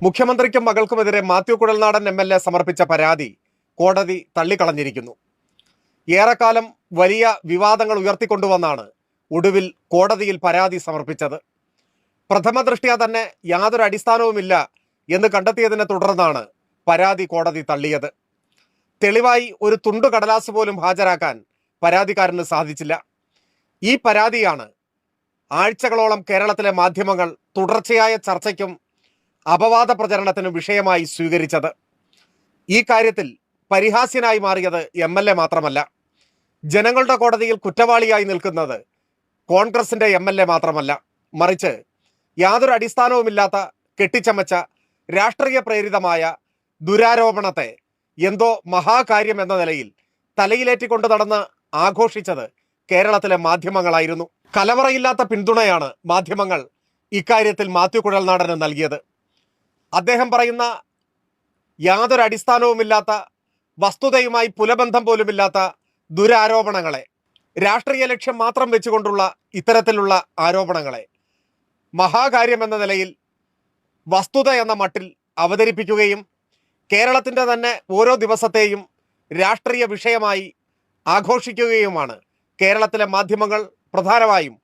മുഖ്യമന്ത്രിക്കും മകൾക്കുമെതിരെ മാത്യു കുഴൽനാടൻ MLA സമർപ്പിച്ച പരാതി കോടതി തള്ളിക്കളഞ്ഞിരിക്കുന്നു. ഏറെക്കാലം വലിയ വിവാദങ്ങൾ ഉയർത്തിക്കൊണ്ടുവന്നാണ് ഒടുവിൽ കോടതിയിൽ പരാതി സമർപ്പിച്ചത്. പ്രഥമ ദൃഷ്ട്യാ തന്നെ യാതൊരു അടിസ്ഥാനവുമില്ല എന്ന് കണ്ടെത്തിയതിനെ തുടർന്നാണ് പരാതി കോടതി തള്ളിയത്. തെളിവായി ഒരു തുണ്ടു കടലാസ് പോലും ഹാജരാക്കാൻ പരാതിക്കാരന് സാധിച്ചില്ല. ഈ പരാതിയാണ് ആഴ്ചകളോളം കേരളത്തിലെ മാധ്യമങ്ങൾ തുടർച്ചയായ ചർച്ചയ്ക്കും അപവാദ പ്രചരണത്തിനും വിഷയമായി സ്വീകരിച്ചത്. ഈ കാര്യത്തിൽ പരിഹാസ്യനായി മാറിയത് MLA മാത്രമല്ല, ജനങ്ങളുടെ കോടതിയിൽ കുറ്റവാളിയായി നിൽക്കുന്നത് കോൺഗ്രസിന്റെ MLA മാത്രമല്ല, മറിച്ച് യാതൊരു അടിസ്ഥാനവുമില്ലാത്ത കെട്ടിച്ചമച്ച രാഷ്ട്രീയ പ്രേരിതമായ ദുരാരോപണത്തെ എന്തോ മഹാകാര്യം എന്ന നിലയിൽ തലയിലേറ്റിക്കൊണ്ട് നടന്ന് ആഘോഷിച്ചത് കേരളത്തിലെ മാധ്യമങ്ങളായിരുന്നു. കലവറയില്ലാത്ത പിന്തുണയാണ് മാധ്യമങ്ങൾ ഇക്കാര്യത്തിൽ മാത്യു കുഴൽനാടന് നൽകിയത്. അദ്ദേഹം പറയുന്ന യാതൊരു അടിസ്ഥാനവുമില്ലാത്ത, വസ്തുതയുമായി പുലബന്ധം പോലുമില്ലാത്ത ദുരാരോപണങ്ങളെ, രാഷ്ട്രീയ ലക്ഷ്യം മാത്രം വെച്ചുകൊണ്ടുള്ള ഇത്തരത്തിലുള്ള ആരോപണങ്ങളെ മഹാകാര്യം എന്ന നിലയിൽ വസ്തുത എന്ന മട്ടിൽ അവതരിപ്പിക്കുകയും കേരളത്തിൻ്റെ തന്നെ ഓരോ ദിവസത്തെയും രാഷ്ട്രീയ വിഷയമായി ആഘോഷിക്കുകയുമാണ് കേരളത്തിലെ മാധ്യമങ്ങൾ, പ്രധാനമായും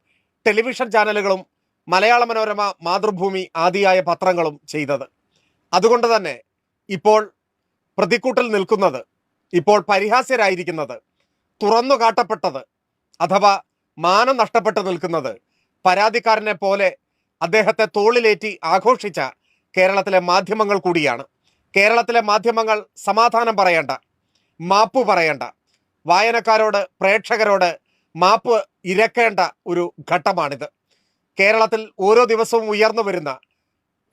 ടെലിവിഷൻ ചാനലുകളും മലയാള മനോരമ, മാതൃഭൂമി ആദിയായ പത്രങ്ങളും ചെയ്തത്. അതുകൊണ്ട് തന്നെ ഇപ്പോൾ പ്രതിക്കൂട്ടിൽ നിൽക്കുന്നത്, ഇപ്പോൾ പരിഹാസ്യരായിരിക്കുന്നത്, തുറന്നു കാട്ടപ്പെട്ടത് അഥവാ മാനം നഷ്ടപ്പെട്ട് നിൽക്കുന്നത് പരാതിക്കാരനെ പോലെ അദ്ദേഹത്തെ തോളിലേറ്റി ആഘോഷിച്ച കേരളത്തിലെ മാധ്യമങ്ങൾ കൂടിയാണ്. കേരളത്തിലെ മാധ്യമങ്ങൾ സമാധാനം പറയേണ്ട, മാപ്പ് പറയേണ്ട, വായനക്കാരോട്, പ്രേക്ഷകരോട് മാപ്പ് ഇരക്കേണ്ട ഒരു ഘട്ടമാണിത്. കേരളത്തിൽ ഓരോ ദിവസവും ഉയർന്നു വരുന്ന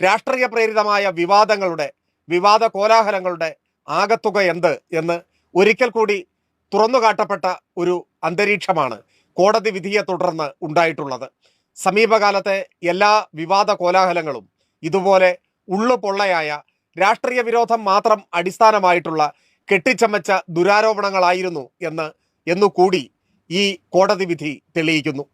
രാഷ്ട്രീയ പ്രേരിതമായ വിവാദങ്ങളുടെ, വിവാദ കോലാഹലങ്ങളുടെ ആകത്തുക എന്ത് എന്ന് ഒരിക്കൽ കൂടി തുറന്നു കാട്ടപ്പെട്ട ഒരു അന്തരീക്ഷമാണ് കോടതി വിധിയെ തുടർന്ന് ഉണ്ടായിട്ടുള്ളത്. സമീപകാലത്തെ എല്ലാ വിവാദ കോലാഹലങ്ങളും ഇതുപോലെ ഉള്ളുപൊള്ളയായ രാഷ്ട്രീയ വിരോധം മാത്രം അടിസ്ഥാനമായിട്ടുള്ള കെട്ടിച്ചമച്ച ദുരാരോപണങ്ങളായിരുന്നു എന്നുകൂടി ഈ കോടതി വിധി തെളിയിക്കുന്നു.